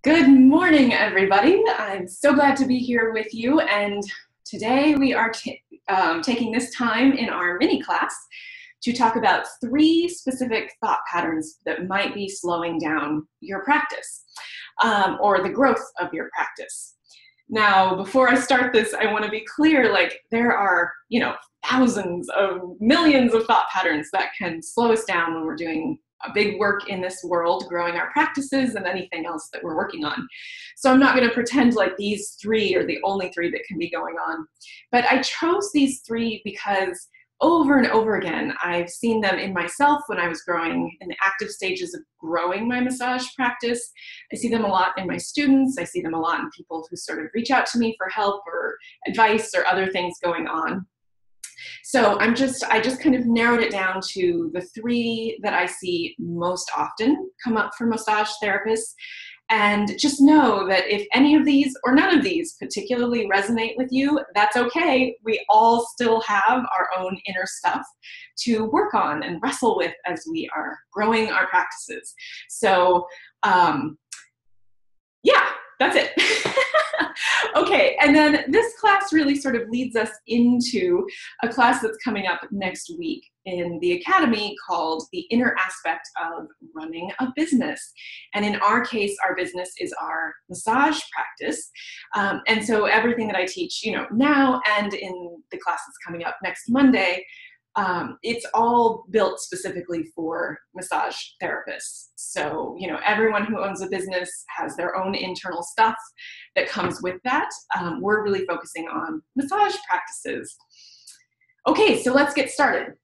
Good morning, everybody. I'm so glad to be here with you. And today we are taking this time in our mini class to talk about 3 specific thought patterns that might be slowing down your practice or the growth of your practice. Now, before I start this, I want to be clear, there are, thousands of millions of thought patterns that can slow us down when we're doing a big work in this world, growing our practices and anything else that we're working on. So I'm not going to pretend like these 3 are the only 3 that can be going on. But I chose these 3 because over and over again, I've seen them in myself when I was growing in the active stages of growing my massage practice. I see them a lot in my students. I see them a lot in people who sort of reach out to me for help or advice or other things going on. So I just kind of narrowed it down to the 3 that I see most often come up for massage therapists. And just know that if any of these or none of these particularly resonate with you, that's okay. We all still have our own inner stuff to work on and wrestle with as we are growing our practices. So yeah, that's it. Okay, and then this class really sort of leads us into a class that's coming up next week in the academy called The Inner Aspect of Running a Business. And in our case, our business is our massage practice. And so everything that I teach, now and in the class that's coming up next Monday, it's all built specifically for massage therapists. So, everyone who owns a business has their own internal stuff that comes with that. We're really focusing on massage practices. Okay, so let's get started.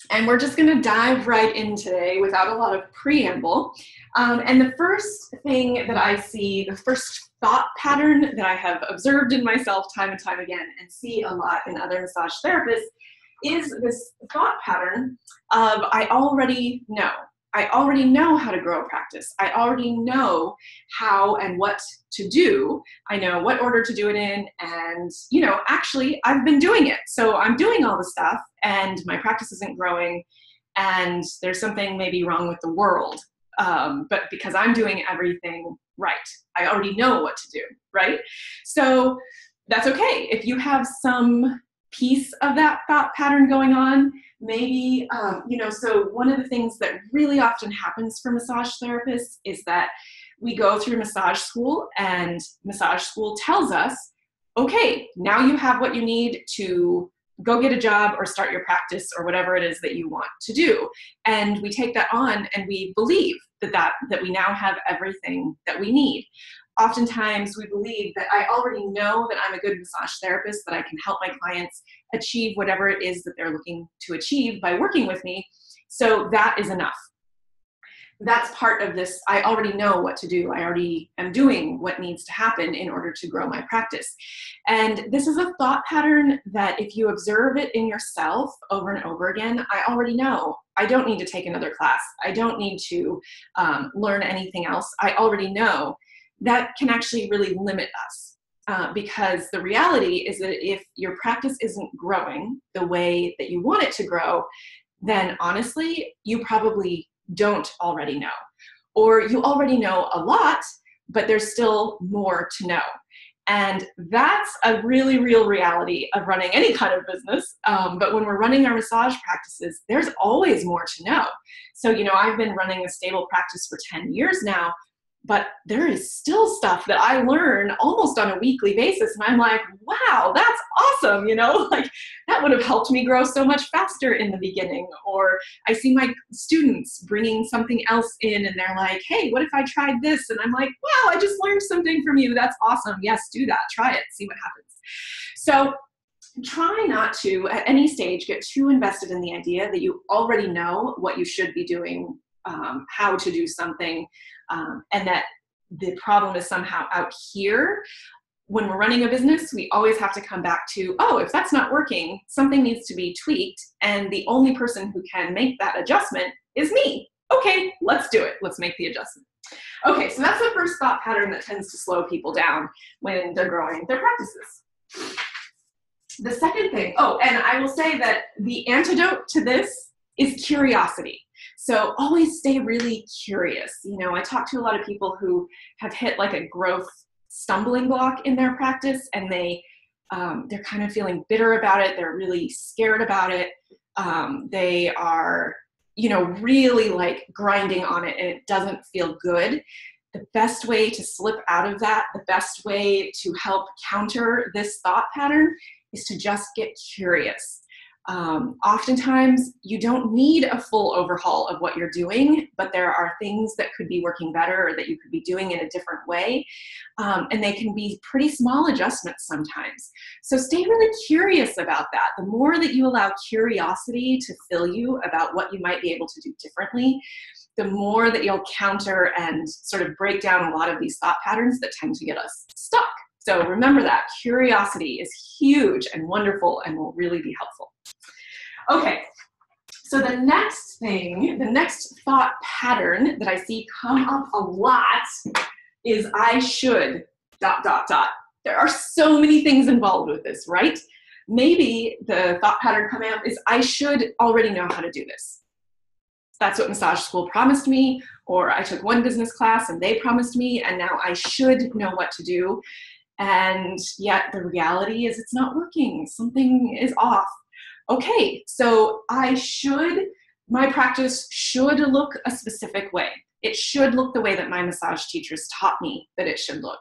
And we're just going to dive right in today without a lot of preamble. And the first thing that I see, the first thought pattern that I have observed in myself time and time again and see a lot in other massage therapists is this thought pattern of I already know. I already know how to grow a practice. I already know how and what to do. I know what order to do it in. And, actually I've been doing it. So I'm doing all the stuff and my practice isn't growing and there's something maybe wrong with the world. But because I'm doing everything right, I already know what to do, right? So that's okay. If you have some piece of that thought pattern going on, maybe, so one of the things that really often happens for massage therapists is that we go through massage school and massage school tells us, okay, now you have what you need to go get a job or start your practice or whatever it is that you want to do. And we take that on and we believe that we now have everything that we need. Oftentimes we believe that I already know that I'm a good massage therapist, that I can help my clients achieve whatever it is that they're looking to achieve by working with me. So that is enough. That's part of this. I already know what to do. I already am doing what needs to happen in order to grow my practice. And this is a thought pattern that if you observe it in yourself over and over again, I already know. I don't need to take another class. I don't need to learn anything else. I already know. That can actually really limit us because the reality is that if your practice isn't growing the way that you want it to grow, then honestly, you probably don't already know. Or you already know a lot, but there's still more to know. And that's a really real reality of running any kind of business. But when we're running our massage practices, there's always more to know. So, I've been running a stable practice for 10 years now, but there is still stuff that I learn almost on a weekly basis. And I'm like, wow, that's awesome. That would have helped me grow so much faster in the beginning. Or I see my students bringing something else in and they're like, hey, what if I tried this? And I'm like, wow, I just learned something from you. That's awesome. Yes, do that. Try it. See what happens. So try not to, at any stage, get too invested in the idea that you already know what you should be doing, how to do something, and that the problem is somehow out here. When we're running a business, we always have to come back to, oh, if that's not working, something needs to be tweaked, and the only person who can make that adjustment is me. Okay, let's do it. Let's make the adjustment. Okay, so that's the first thought pattern that tends to slow people down when they're growing their practices. The second thing, and I will say that the antidote to this is curiosity. So always stay really curious. You know, I talk to a lot of people who have hit like a growth stumbling block in their practice, and they're kind of feeling bitter about it. They're really scared about it. They are, you know, really like grinding on it, and it doesn't feel good. The best way to slip out of that, the best way to help counter this thought pattern is to just get curious. Oftentimes, you don't need a full overhaul of what you're doing, but there are things that could be working better or that you could be doing in a different way. And they can be pretty small adjustments sometimes. So stay really curious about that. The more that you allow curiosity to fill you about what you might be able to do differently, the more that you'll counter and sort of break down a lot of these thought patterns that tend to get us stuck. So remember that curiosity is huge and wonderful and will really be helpful. Okay, so the next thing, the next thought pattern that I see come up a lot is I should ... There are so many things involved with this, right? Maybe the thought pattern coming up is I should already know how to do this. That's what massage school promised me, or I took one business class and they promised me, and now I should know what to do. And yet the reality is it's not working. Something is off. Okay, so my practice should look a specific way. It should look the way that my massage teachers taught me that it should look.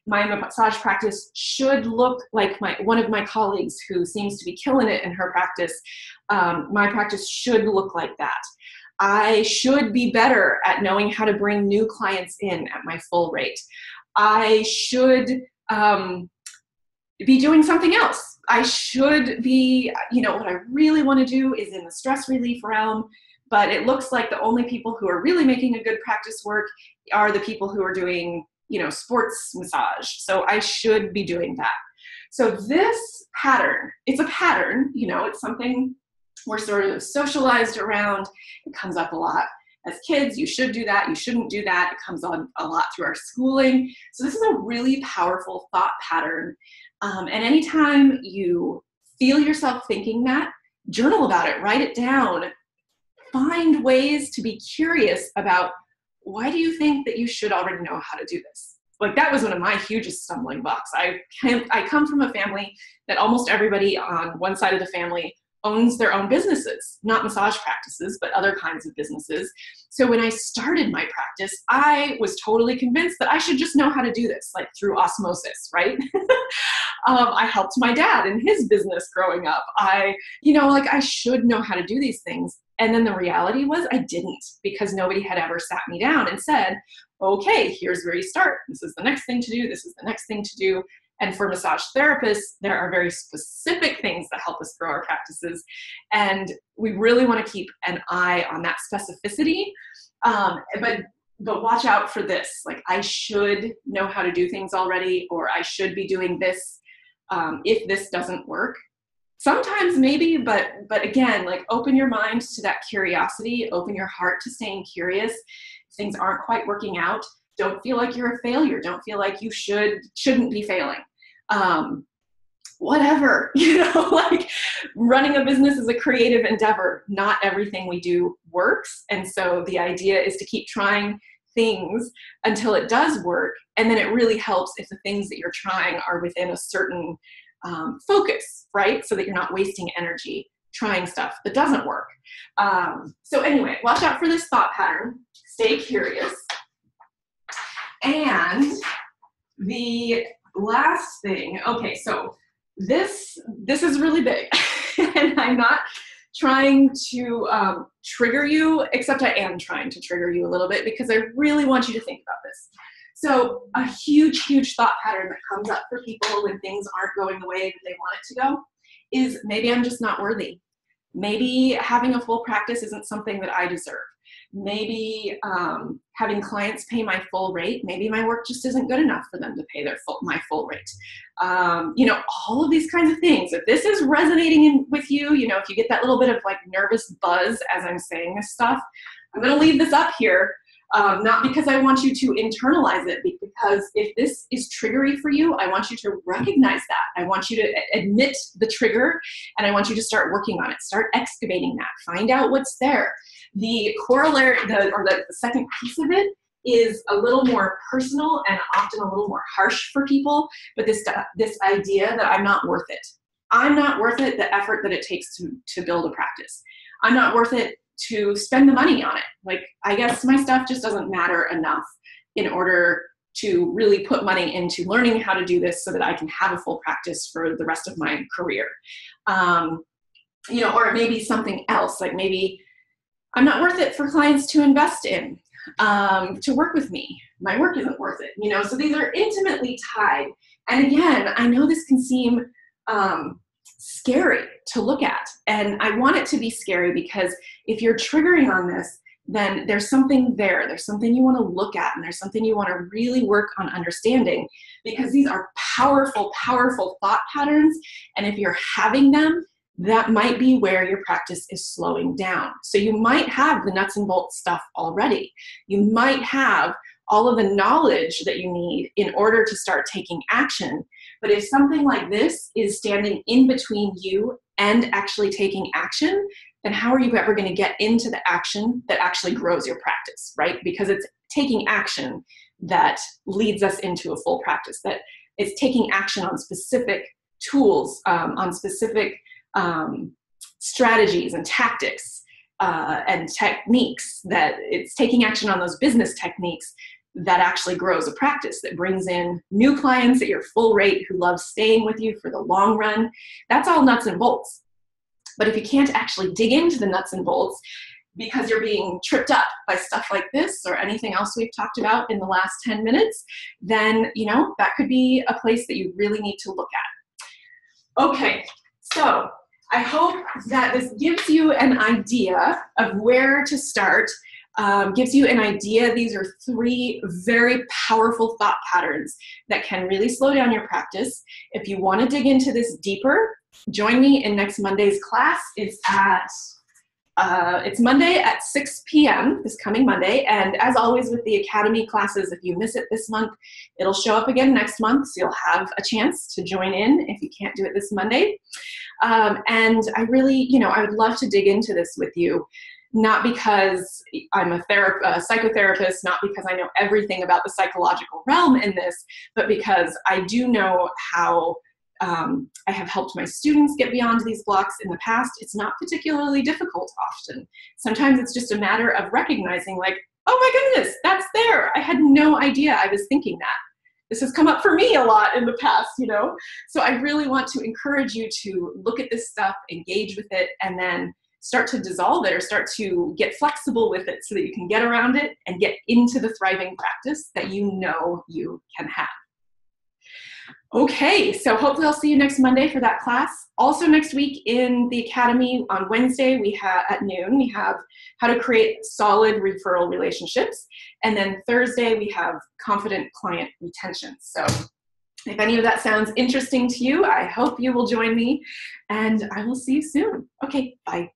My massage practice should look like one of my colleagues who seems to be killing it in her practice. My practice should look like that. I should be better at knowing how to bring new clients in at my full rate. I should be doing something else. I should be, you know, what I really want to do is in the stress relief realm, but it looks like the only people who are really making a good practice work are the people who are doing, you know, sports massage. So I should be doing that. So this pattern, it's a pattern, you know, it's something we're sort of socialized around. It comes up a lot as kids. You should do that. You shouldn't do that. It comes on a lot through our schooling. So this is a really powerful thought pattern. And anytime you feel yourself thinking that, journal about it, write it down, find ways to be curious about why do you think that you should already know how to do this? Like that was one of my hugest stumbling blocks. I come from a family that almost everybody on one side of the family owns their own businesses, not massage practices, but other kinds of businesses. So when I started my practice, I was totally convinced that I should just know how to do this, like through osmosis, right? I helped my dad in his business growing up. I should know how to do these things. And then the reality was I didn't, because nobody had ever sat me down and said, okay, here's where you start. This is the next thing to do. This is the next thing to do. And for massage therapists, there are very specific things that help us grow our practices. And we really want to keep an eye on that specificity. But watch out for this. Like, I should know how to do things already, or I should be doing this if this doesn't work. Sometimes maybe, but again, like, open your mind to that curiosity, open your heart to staying curious. If things aren't quite working out, don't feel like you're a failure. Don't feel like you shouldn't be failing. Whatever, like, running a business is a creative endeavor. Not everything we do works. And so the idea is to keep trying things until it does work. And then it really helps if the things that you're trying are within a certain focus, right? So that you're not wasting energy trying stuff that doesn't work. So anyway, watch out for this thought pattern. Stay curious. And the last thing, okay, so this is really big, and I'm not trying to trigger you, except I am trying to trigger you a little bit, because I really want you to think about this. So a huge, huge thought pattern that comes up for people when things aren't going the way that they want it to go is, maybe I'm just not worthy. Maybe having a full practice isn't something that I deserve. Maybe having clients pay my full rate, maybe my work just isn't good enough for them to pay my full rate. All of these kinds of things. If this is resonating with you, if you get that little bit of like nervous buzz as I'm saying this stuff, I'm going to leave this up here. Not because I want you to internalize it, because if this is triggery for you, I want you to recognize that. I want you to admit the trigger, and I want you to start working on it. Start excavating that. Find out what's there. The corollary, or the second piece of it, is a little more personal and often a little more harsh for people, but this idea that I'm not worth it. I'm not worth it, the effort that it takes to build a practice. I'm not worth it to spend the money on it. Like, I guess my stuff just doesn't matter enough in order to really put money into learning how to do this so that I can have a full practice for the rest of my career. You know, or maybe something else, like maybe I'm not worth it for clients to invest in, to work with me. My work isn't worth it, you know? So these are intimately tied. And again, I know this can seem scary to look at. And I want it to be scary because if you're triggering on this, then there's something there. There's something you want to look at, and there's something you want to really work on understanding, because these are powerful, powerful thought patterns. And if you're having them, that might be where your practice is slowing down. So you might have the nuts and bolts stuff already. You might have all of the knowledge that you need in order to start taking action. But if something like this is standing in between you and actually taking action, then how are you ever going to get into the action that actually grows your practice, right? Because it's taking action that leads us into a full practice, that it's taking action on specific tools, on specific strategies and tactics and techniques, that it's taking action on those business techniques that actually grows a practice, that brings in new clients at your full rate who love staying with you for the long run. That's all nuts and bolts. But if you can't actually dig into the nuts and bolts because you're being tripped up by stuff like this or anything else we've talked about in the last 10 minutes, then, you know, that could be a place that you really need to look at. Okay, so I hope that this gives you an idea of where to start, gives you an idea. These are 3 very powerful thought patterns that can really slow down your practice. If you want to dig into this deeper, join me in next Monday's class. It's Monday at 6 p.m., this coming Monday. And as always with the Academy classes, if you miss it this month, it'll show up again next month. So you'll have a chance to join in if you can't do it this Monday. And I really, you know, I would love to dig into this with you, not because I'm a psychotherapist, not because I know everything about the psychological realm in this, but because I do know how I have helped my students get beyond these blocks in the past. It's not particularly difficult often. Sometimes it's just a matter of recognizing, like, oh my goodness, that's there. I had no idea I was thinking that. This has come up for me a lot in the past, you know? So I really want to encourage you to look at this stuff, engage with it, and then start to dissolve it or start to get flexible with it so that you can get around it and get into the thriving practice that you know you can have. Okay, so hopefully I'll see you next Monday for that class. Also next week in the Academy on Wednesday, at noon, we have how to create solid referral relationships. And then Thursday, we have confident client retention. So if any of that sounds interesting to you, I hope you will join me, and I will see you soon. Okay, bye.